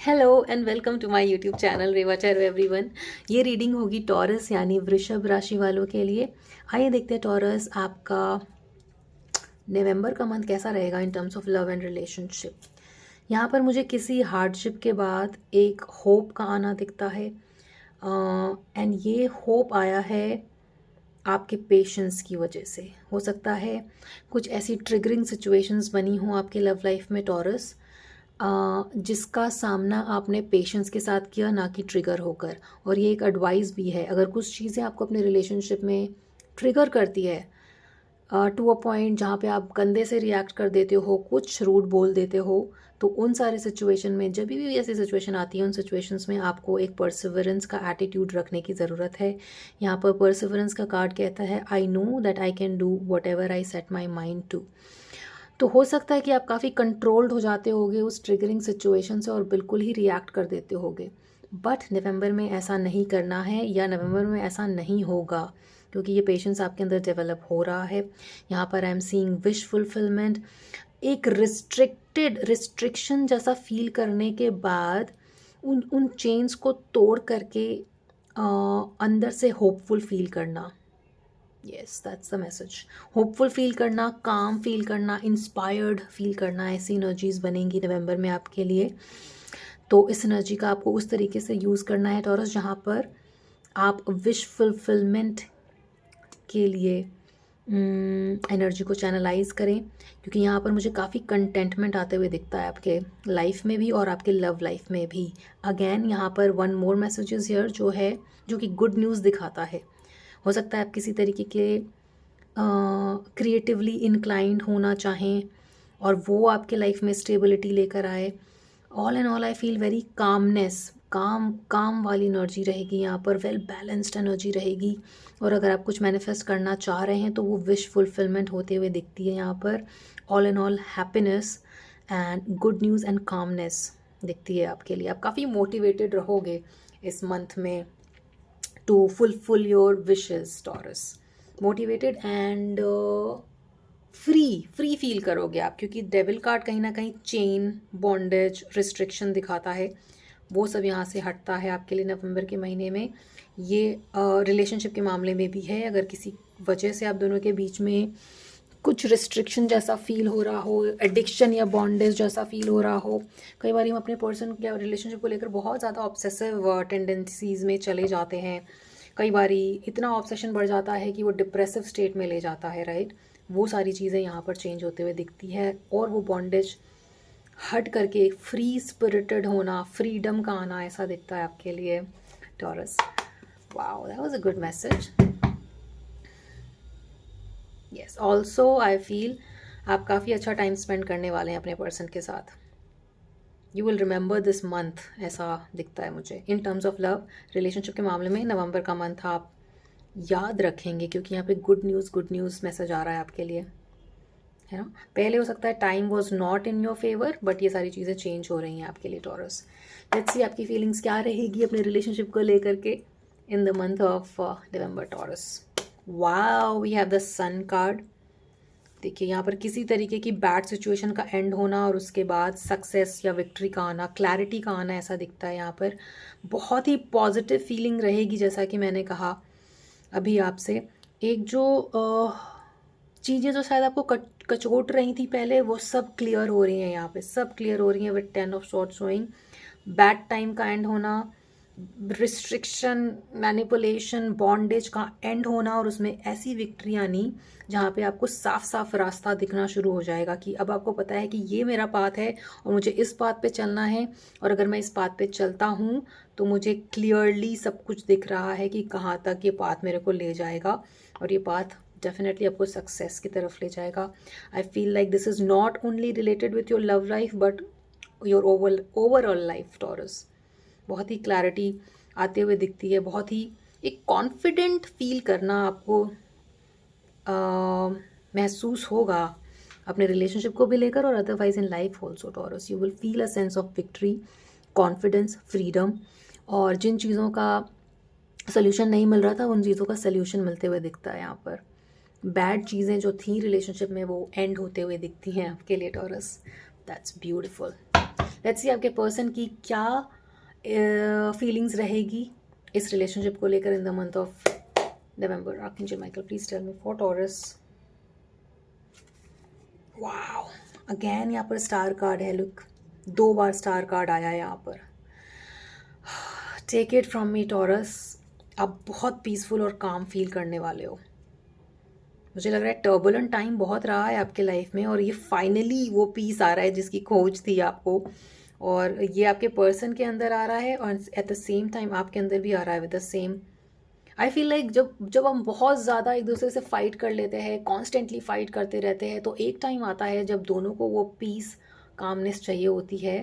Hello and welcome to my YouTube channel रेवा चैरो everyone. ये रीडिंग होगी टॉरस यानी वृषभ राशि वालों के लिए। आइए देखते हैं टॉरस आपका नवंबर का मंथ कैसा रहेगा in terms of love and relationship. यहाँ पर मुझे किसी हार्डशिप के बाद एक होप का आना दिखता है एंड ये होप आया है आपके पेशेंस की वजह से। हो सकता है कुछ ऐसी ट्रिगरिंग सिचुएशंस बनी हों आपके लव लाइफ में टॉरस, जिसका सामना आपने पेशेंस के साथ किया, ना कि ट्रिगर होकर। और ये एक एडवाइस भी है, अगर कुछ चीज़ें आपको अपने रिलेशनशिप में ट्रिगर करती है टू अ पॉइंट जहाँ पे आप गंदे से रिएक्ट कर देते हो, कुछ रूड बोल देते हो, तो उन सारे सिचुएशन में जब भी ऐसी सिचुएशन आती है उन सिचुएशंस में आपको एक परसिवरेंस का एटीट्यूड रखने की ज़रूरत है। यहाँ पर परसिवरेंस का कार्ड कहता है I know that I can do whatever I set my mind to. तो हो सकता है कि आप काफ़ी कंट्रोल्ड हो जाते होगे उस ट्रिगरिंग सिचुएशन से और बिल्कुल ही रिएक्ट कर देते होगे, बट नवंबर में ऐसा नहीं करना है या नवंबर में ऐसा नहीं होगा, क्योंकि ये पेशेंस आपके अंदर डेवलप हो रहा है। यहाँ पर I am seeing wish fulfilment. एक रिस्ट्रिक्शन जैसा फील करने के बाद उन उन चेन्स को तोड़ करके अंदर से होपफुल फील करना। Yes, that's the message. Hopeful feel करना, काम फील करना, इंस्पायर्ड फील करना, ऐसी एनर्जीज बनेंगी नवंबर में आपके लिए। तो इस एनर्जी का आपको उस तरीके से यूज़ करना है टॉरस, जहाँ पर आप विश फुलफिलमेंट के लिए एनर्जी को चैनलाइज करें, क्योंकि यहाँ पर मुझे काफ़ी कंटेंटमेंट आते हुए दिखता है आपके लाइफ में भी और आपके लव लाइफ में भी। अगेन यहाँ पर वन मोर मैसेजेस हियर जो है, जो कि गुड न्यूज़ दिखाता है। हो सकता है आप किसी तरीके के क्रिएटिवली इंक्लाइंड होना चाहें और वो आपके लाइफ में स्टेबिलिटी लेकर आए। All and all I feel very calmness, काम वाली एनर्जी रहेगी यहाँ पर, वेल बैलेंस्ड एनर्जी रहेगी। और अगर आप कुछ मैनिफेस्ट करना चाह रहे हैं तो वो विश फुलफिलमेंट होते हुए दिखती है यहाँ पर। All and all happiness and good news and calmness दिखती है आपके लिए। आप काफ़ी मोटिवेटेड रहोगे इस मंथ में to fulfil your wishes Taurus. Motivated and free feel करोगे आप, क्योंकि डेविल कार्ड कहीं ना कहीं चेन, बॉन्डेज, रिस्ट्रिक्शन दिखाता है। वो सब यहाँ से हटता है आपके लिए नवंबर के महीने में। ये रिलेशनशिप के मामले में भी है, अगर किसी वजह से आप दोनों के बीच में कुछ रिस्ट्रिक्शन जैसा फील हो रहा हो, एडिक्शन या बॉन्डेज जैसा फील हो रहा हो। कई बार हम अपने पर्सन या रिलेशनशिप को लेकर बहुत ज़्यादा ऑब्सेसिव टेंडेंसीज में चले जाते हैं। कई बार इतना ऑब्सेशन बढ़ जाता है कि वो डिप्रेसिव स्टेट में ले जाता है, राइट। वो सारी चीज़ें यहाँ पर चेंज होते हुए दिखती है और वो बॉन्डेज हट करके एक फ्री स्पिरिटेड होना, फ्रीडम का आना, ऐसा दिखता है आपके लिए taurus. Wow, that was a good message. Yes, also I feel आप काफ़ी अच्छा टाइम स्पेंड करने वाले हैं अपने पर्सन के साथ। You will remember this month, ऐसा दिखता है मुझे in terms of love. Relationship के मामले में नवंबर का मंथ आप याद रखेंगे, क्योंकि यहाँ पे गुड न्यूज़ मैसेज आ रहा है आपके लिए, है ना। पहले हो सकता है time was not in your favour, but ये सारी चीज़ें चेंज हो रही हैं आपके लिए टॉरस। लेट्स सी आपकी फीलिंग्स क्या रहेगी अपने रिलेशनशिप को लेकर के in the month of November Taurus. Wow, we have the sun card. देखिए यहाँ पर किसी तरीके की बैड सिचुएशन का एंड होना और उसके बाद सक्सेस या विक्ट्री का आना, क्लैरिटी का आना, ऐसा दिखता है यहाँ पर। बहुत ही पॉजिटिव फीलिंग रहेगी, जैसा कि मैंने कहा अभी आपसे। एक जो चीज़ें जो शायद आपको कचोट रही थी पहले, वो सब क्लियर हो रही हैं यहाँ पे, सब क्लियर हो रही हैं with 10 of swords showing. Bad time का एंड होना, रिस्ट्रिक्शन, मैनिपुलेशन, बॉन्डेज का एंड होना और उसमें ऐसी विक्ट्री आनी जहाँ पे आपको साफ साफ रास्ता दिखना शुरू हो जाएगा कि अब आपको पता है कि ये मेरा पाथ है और मुझे इस पाथ पे चलना है। और अगर मैं इस पाथ पे चलता हूँ तो मुझे क्लियरली सब कुछ दिख रहा है कि कहाँ तक ये पाथ मेरे को ले जाएगा, और ये पाथ डेफिनेटली आपको सक्सेस की तरफ ले जाएगा। I feel like this is not only related with your love life but your overall life taurus. बहुत ही क्लैरिटी आते हुए दिखती है, बहुत ही एक कॉन्फिडेंट फील करना आपको महसूस होगा अपने रिलेशनशिप को भी लेकर और otherwise in life also taurus. You will feel a sense of victory, confidence, freedom, और जिन चीज़ों का सोल्यूशन नहीं मिल रहा था उन चीज़ों का सोल्यूशन मिलते हुए दिखता है यहाँ पर। बैड चीज़ें जो थी रिलेशनशिप में वो एंड होते हुए दिखती हैं आपके लिए taurus. That's beautiful. Let's see आपके पर्सन की क्या फीलिंग्स रहेगी इस रिलेशनशिप को लेकर in the month of November. Archangel Michael please tell me for Taurus. Wow, again यहाँ पर स्टार कार्ड है। लुक, 2 बार स्टार कार्ड आया है यहाँ पर। Take it from me Taurus, आप बहुत पीसफुल और काम फील करने वाले हो। मुझे लग रहा है टर्बुलेंट टाइम बहुत रहा है आपके लाइफ में, और ये फाइनली वो पीस आ रहा है जिसकी खोज थी आपको, और ये आपके पर्सन के अंदर आ रहा है और एट द सेम टाइम आपके अंदर भी आ रहा है with the same. I feel like जब हम बहुत ज़्यादा एक दूसरे से फाइट कर लेते हैं, कॉन्स्टेंटली फाइट करते रहते हैं, तो एक टाइम आता है जब दोनों को वो पीस, कामनेस चाहिए होती है,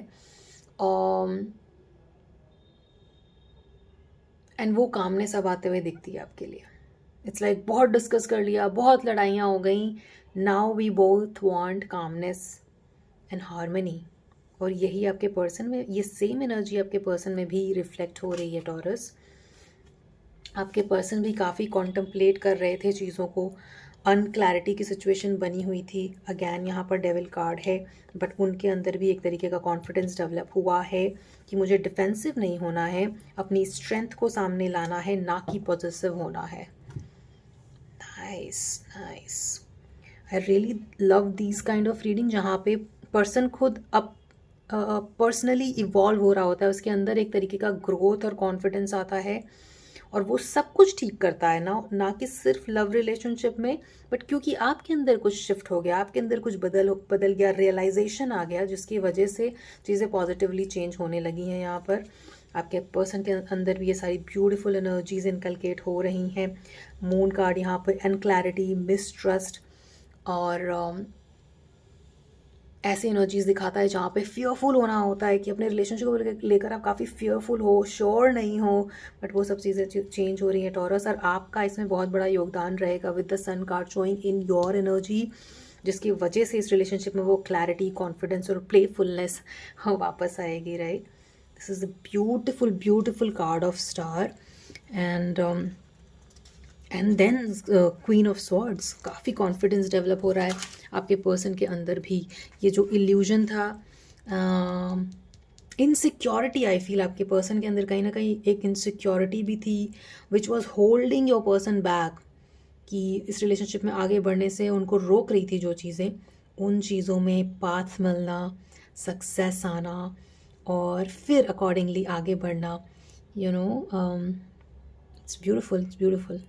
एंड वो कामनेस अब आते हुए दिखती है आपके लिए। इट्स लाइक बहुत डिस्कस कर लिया, बहुत लड़ाइयाँ हो गई, now we both want calmness and harmony. और यही आपके पर्सन में, ये सेम एनर्जी आपके पर्सन में भी रिफ्लेक्ट हो रही है टॉरस। आपके पर्सन भी काफ़ी कॉन्टम्पलेट कर रहे थे चीज़ों को, अनक्लैरिटी की सिचुएशन बनी हुई थी। अगैन यहाँ पर डेविल कार्ड है, बट उनके अंदर भी एक तरीके का कॉन्फिडेंस डेवलप हुआ है कि मुझे डिफेंसिव नहीं होना है, अपनी स्ट्रेंथ को सामने लाना है, ना कि पॉजिटिव होना है। Nice nice, I really love these kind of reading जहाँ पे पर्सन खुद अब पर्सनली इवॉल्व हो रहा होता है, उसके अंदर एक तरीके का ग्रोथ और कॉन्फिडेंस आता है, और वो सब कुछ ठीक करता है ना कि सिर्फ लव रिलेशनशिप में, बट क्योंकि आपके अंदर कुछ शिफ्ट हो गया, आपके अंदर कुछ बदल गया, रियलाइजेशन आ गया, जिसकी वजह से चीज़ें पॉजिटिवली चेंज होने लगी हैं। यहाँ पर आपके पर्सन के अंदर भी ये सारी ब्यूटीफुल एनर्जीज इनकलकेट हो रही हैं। मून कार्ड यहाँ पर अनक्लैरिटी, मिसट्रस्ट और ऐसी एनर्जीज दिखाता है जहाँ पे फियरफुल होना होता है कि अपने रिलेशनशिप को लेकर आप काफ़ी फियरफुल हो, श्योर नहीं हो, बट वो सब चीज़ें चेंज हो रही हैं टॉरस। और आपका इसमें बहुत बड़ा योगदान रहेगा with the sun card showing in your energy, जिसकी वजह से इस रिलेशनशिप में वो क्लैरिटी, कॉन्फिडेंस और प्लेफुलनेस वापस आएगी, right. This is a beautiful beautiful card of star. And then queen of swords, काफ़ी कॉन्फिडेंस डेवलप हो रहा है आपके पर्सन के अंदर भी। ये जो इल्यूजन था, इनसिक्योरिटी, आई फील आपके पर्सन के अंदर कहीं ना कहीं एक इनसिक्योरिटी भी थी which was holding your person back, कि इस रिलेशनशिप में आगे बढ़ने से उनको रोक रही थी जो चीज़ें, उन चीज़ों में पाथ मिलना, सक्सेस आना, और फिर अकॉर्डिंगली आगे बढ़ना। You know, it's beautiful, it's beautiful.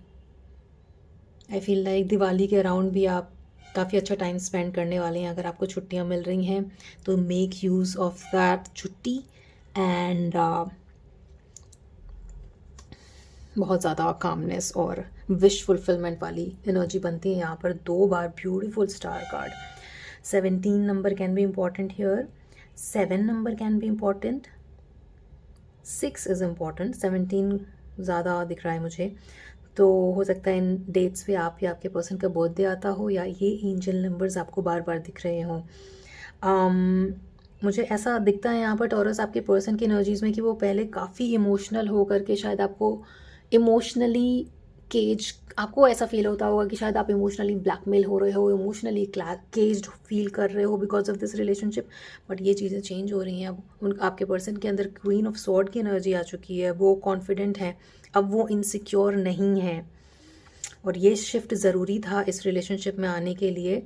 I feel like Diwali के अराउंड भी आप काफ़ी अच्छा टाइम स्पेंड करने वाले हैं। अगर आपको छुट्टियां मिल रही हैं तो मेक यूज़ ऑफ दैट छुट्टी, एंड बहुत ज़्यादा कामनेस और विश फुलफिलमेंट वाली एनर्जी बनती है यहाँ पर। 2 बार beautiful star card. 17 number can be important here, 7 number can be important, 6 is important, 17 ज़्यादा दिख रहा है मुझे। तो हो सकता है इन डेट्स पे आप या आपके पर्सन का बर्थडे आता हो, या ये एंजल नंबर्स आपको बार बार दिख रहे हों। मुझे ऐसा दिखता है यहाँ पर टॉरस आपके पर्सन की एनर्जीज़ में कि वो पहले काफ़ी इमोशनल हो करके शायद आपको इमोशनली केज, आपको ऐसा फील होता होगा कि शायद आप इमोशनली ब्लैकमेल हो रहे हो, इमोशनली केज्ड फील कर रहे हो because of this relationship. But ये चीज़ें चेंज हो रही हैं अब। आपके पर्सन के अंदर क्वीन ऑफ स्वॉर्ड की एनर्जी आ चुकी है, वो कॉन्फिडेंट है, अब वो इनसिक्योर नहीं है, और ये शिफ्ट ज़रूरी था इस रिलेशनशिप में आने के लिए,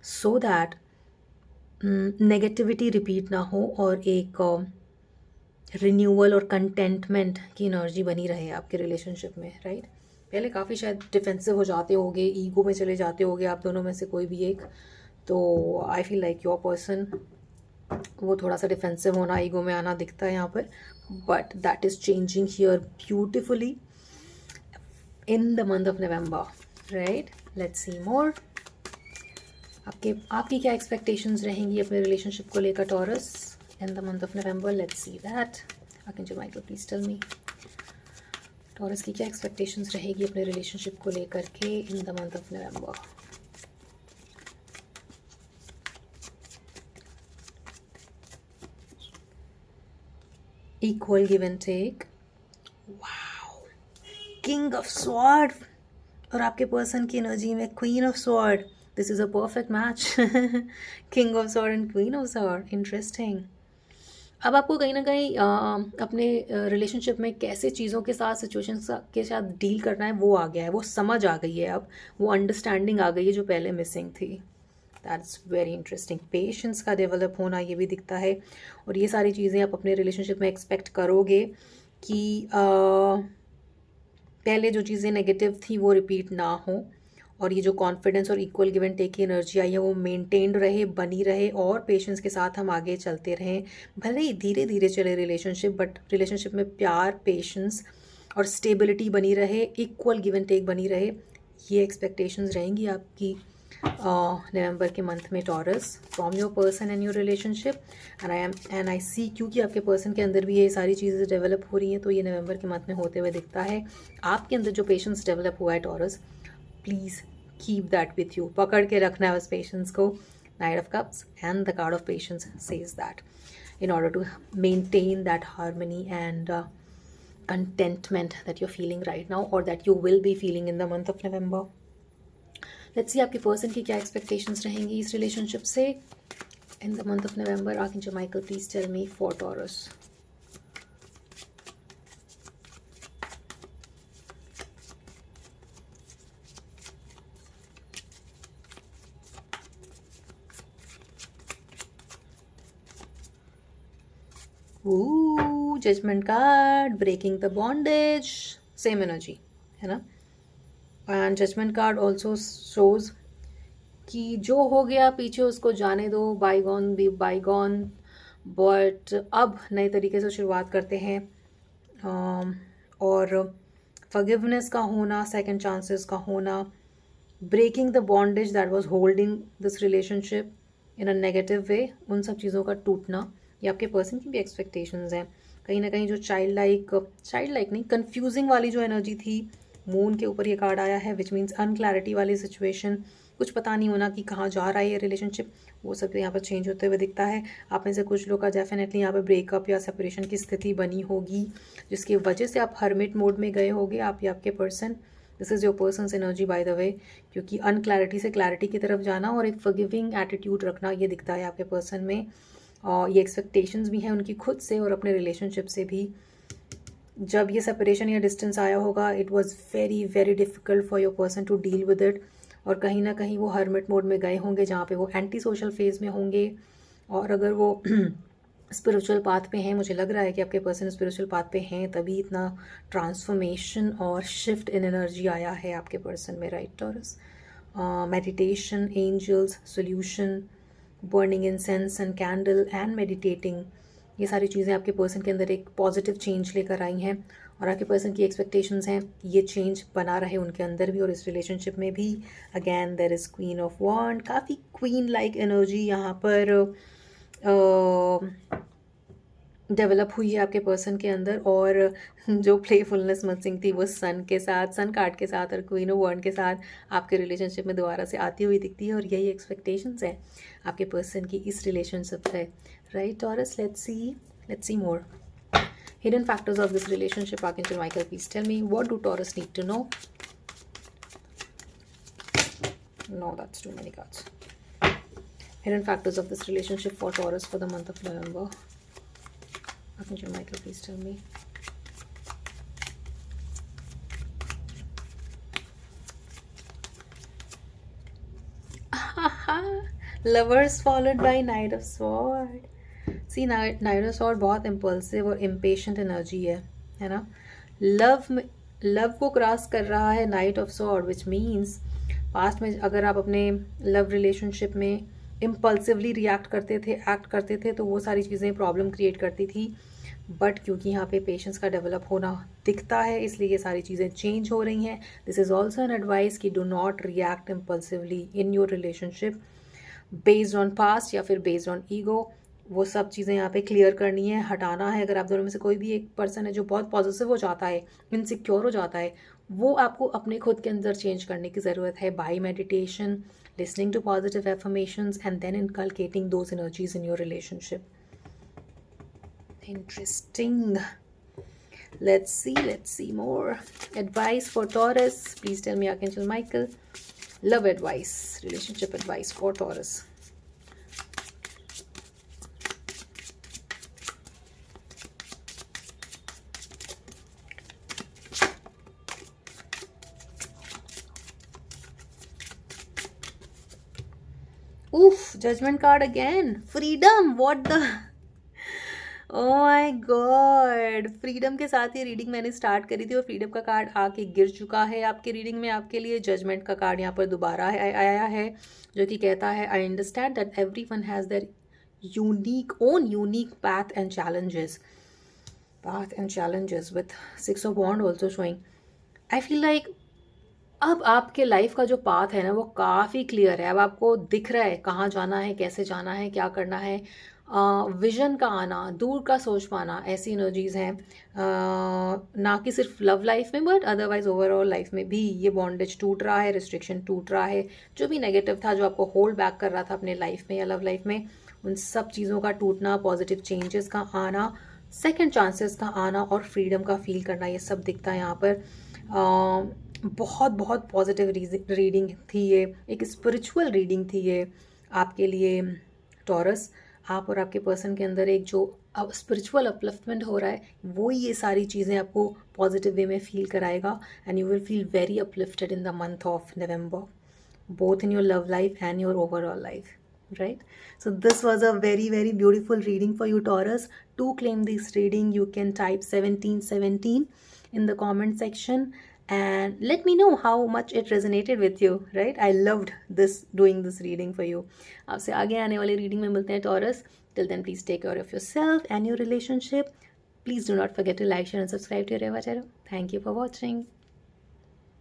सो दैट नेगेटिविटी रिपीट ना हो और एक रिन्यूअल और कंटेंटमेंट की एनर्जी बनी रहे आपके रिलेशनशिप में, राइट। पहले काफ़ी शायद डिफेंसिव हो जाते होगे, ईगो में चले जाते होगे आप दोनों में से कोई भी एक। तो I feel like your person, वो थोड़ा सा डिफेंसिव होना, ईगो में आना दिखता है यहाँ पर, but that is changing here beautifully in the month of November, right. Let's see more. आपकी क्या एक्सपेक्टेशंस रहेंगी अपने रिलेशनशिप को लेकर Taurus in the month of November? Let's see that. Archangel Michael please tell me Taurus की क्या expectations रहेगी अपने रिलेशनशिप को लेकर के in the month of November? Equal give and take. Wow, king of sword और आपके पर्सन की एनर्जी में queen of sword. This is a perfect match. King of sword and queen of sword, interesting. अब आपको कहीं ना कहीं अपने रिलेशनशिप में कैसे चीज़ों के साथ सिचुएशन के साथ डील करना है वो आ गया है, वो समझ आ गई है, अब वो अंडरस्टैंडिंग आ गई है जो पहले मिसिंग थी। That's very interesting. पेशेंस का डेवलप होना ये भी दिखता है, और ये सारी चीज़ें आप अपने रिलेशनशिप में एक्सपेक्ट करोगे कि पहले जो चीज़ें नेगेटिव थी वो रिपीट ना हो, और ये जो कॉन्फिडेंस और इक्वल गिव एंड टेक की एनर्जी आई है वो मेंटेन्ड रहे, बनी रहे, और पेशेंस के साथ हम आगे चलते रहें। भले ही धीरे धीरे चले रिलेशनशिप, बट रिलेशनशिप में प्यार, पेशेंस और स्टेबिलिटी बनी रहे, इक्वल गिव एंड टेक बनी रहे। ये एक्सपेक्टेशंस रहेंगी आपकी नवंबर के मंथ में Taurus, from your person and your relationship. And I see, क्योंकि आपके पर्सन के अंदर भी ये सारी चीज़ें डेवलप हो रही हैं, तो ये नवंबर के मंथ में होते हुए दिखता है। आपके अंदर जो पेशेंस डेवलप हुआ है taurus, please keep that with you, पकड़ के रखना है उस पेशेंस को। Night of cups and the card of patience says that in order to maintain that harmony and contentment that you're feeling right now, or that you will be feeling in the month of November. Let's see आपके person की क्या expectations रहेंगी इस relationship से in the month of November. Archangel Michael, please tell me for Taurus. Judgment card, breaking the bondage, same energy है ना। And judgment card also shows कि जो हो गया पीछे उसको जाने दो, बाईगॉन बी बाईगॉन, बट अब नए तरीके से शुरुआत करते हैं। और फॉरगिवनेस का होना, सेकंड चांसेस का होना, breaking the bondage that was holding this relationship in a negative way, उन सब चीज़ों का टूटना, ये आपके पर्सन की भी एक्सपेक्टेशंस हैं। कहीं ना कहीं जो चाइल्ड लाइक नहीं, कंफ्यूजिंग वाली जो एनर्जी थी, मून के ऊपर ये कार्ड आया है, विच मीन्स अनक्लैरिटी वाली सिचुएशन, कुछ पता नहीं होना कि कहाँ जा रहा है ये रिलेशनशिप, वो सब यहाँ पर चेंज होते हुए दिखता है। आप में से कुछ लोग का डेफिनेटली यहाँ पर ब्रेकअप या सेपरेशन की स्थिति बनी होगी, जिसकी वजह से आप हर्मिट मोड में गए होगे, आप या आपके person. This is your persons energy by the way, क्योंकि अनक्लैरिटी से क्लैरिटी की तरफ जाना और एक फॉरगिविंग एटीट्यूड रखना, ये दिखता है आपके पर्सन में। और ये एक्सपेक्टेशंस भी हैं उनकी खुद से और अपने रिलेशनशिप से भी। जब ये सेपरेशन या डिस्टेंस आया होगा, it was very very difficult for your person to deal with it, और कहीं ना कहीं वो हर्मिट मोड में गए होंगे, जहाँ पे वो एंटी सोशल फेज में होंगे। और अगर वो स्पिरिचुअल पाथ पे हैं, मुझे लग रहा है कि आपके पर्सन स्पिरिचुअल पाथ पे हैं, तभी इतना ट्रांसफॉर्मेशन और शिफ्ट इन एनर्जी आया है आपके पर्सन में, right Taurus. Meditation, angels, solution, burning incense and candle and meditating, ये सारी चीज़ें आपके पर्सन के अंदर एक पॉजिटिव चेंज लेकर आई हैं, और आपके पर्सन की एक्सपेक्टेशंस हैं ये चेंज बना रहे उनके अंदर भी और इस रिलेशनशिप में भी। Again there is queen of wand, काफ़ी क्वीन लाइक एनर्जी यहाँ पर डेवलप हुई है आपके पर्सन के अंदर, और जो प्लेफुलनेस मिसिंग थी वो सन के साथ, सन कार्ड के साथ और क्वीन ऑफ वॉन्ड के साथ आपके रिलेशनशिप में दोबारा से आती हुई दिखती है, और यही एक्सपेक्टेशंस है आपके पर्सन की इस रिलेशनशिप से, right taurus. Let's see more hidden factors of this relationship. Archangel Michael, please tell me, what do Taurus need to know? No, that's too many cards. Hidden factors of this relationship for Taurus for the month of November. Archangel Michael, please tell me. Lovers followed by Knight of Swords. See knight of sword बहुत impulsive और impatient energy है ना। Love को cross कर रहा है knight of sword, which means past में अगर आप अपने लव रिलेशनशिप में इम्पल्सिवली रिएक्ट करते थे, एक्ट करते थे, तो वो सारी चीज़ें प्रॉब्लम क्रिएट करती थी। बट क्योंकि यहाँ पे पेशेंस का डेवलप होना दिखता है, इसलिए ये सारी चीज़ें चेंज हो रही हैं। This is also an advice कि do not react impulsively in your relationship based on past या फिर बेस्ड ऑन ईगो। वो सब चीज़ें यहाँ पे क्लियर करनी है, हटाना है। अगर आप दोनों में से कोई भी एक पर्सन है जो बहुत पॉजिटिव हो जाता है, इनसिक्योर हो जाता है, वो आपको अपने खुद के अंदर चेंज करने की ज़रूरत है by meditation, listening to positive affirmations and then inculcating those energies in your relationship. Interesting. Let's see more advice for Taurus. Please tell me, Archangel Michael, love advice, relationship advice for Taurus. उफ, judgment card again, freedom, what the oh my god, freedom के साथ ही reading मैंने start करी थी और freedom का card आके गिर चुका है आपकी रीडिंग में आपके लिए। जजमेंट का कार्ड यहाँ पर दोबारा आया है, जो कि कहता है I understand that every one has their unique path and challenges with six of wand also showing. I feel like अब आपके लाइफ का जो पाथ है ना वो काफ़ी क्लियर है। अब आपको दिख रहा है कहाँ जाना है, कैसे जाना है, क्या करना है। विजन का आना, दूर का सोच पाना, ऐसी एनर्जीज हैं। ना कि सिर्फ लव लाइफ में बट अदरवाइज ओवरऑल लाइफ में भी ये बॉन्डेज टूट रहा है, रिस्ट्रिक्शन टूट रहा है। जो भी नेगेटिव था, जो आपको होल्ड बैक कर रहा था अपने लाइफ में या लव लाइफ में, उन सब चीज़ों का टूटना, पॉजिटिव चेंजेस का आना, सेकंड चांसेस का आना और फ्रीडम का फील करना, ये सब दिखता है यहाँ पर। बहुत बहुत पॉजिटिव रीडिंग थी ये, एक स्पिरिचुअल रीडिंग थी ये आपके लिए टॉरस। आप और आपके पर्सन के अंदर एक जो स्पिरिचुअल अपलिफ्टमेंट हो रहा है, वो ये सारी चीज़ें आपको पॉजिटिव वे में फील कराएगा and you will feel very uplifted in the month of November, both in your love life and your overall life, right? So this was a very very beautiful reading for you, Taurus. To claim this reading, you can type 1717 in the comment section and let me know how much it resonated with you, right? I loved this, doing this reading for you. आपसे आगे आने वाले reading में मिलते हैं Taurus. Till then, please take care of yourself and your relationship. Please do not forget to like, share and subscribe to Reva Tarot. Thank you for watching.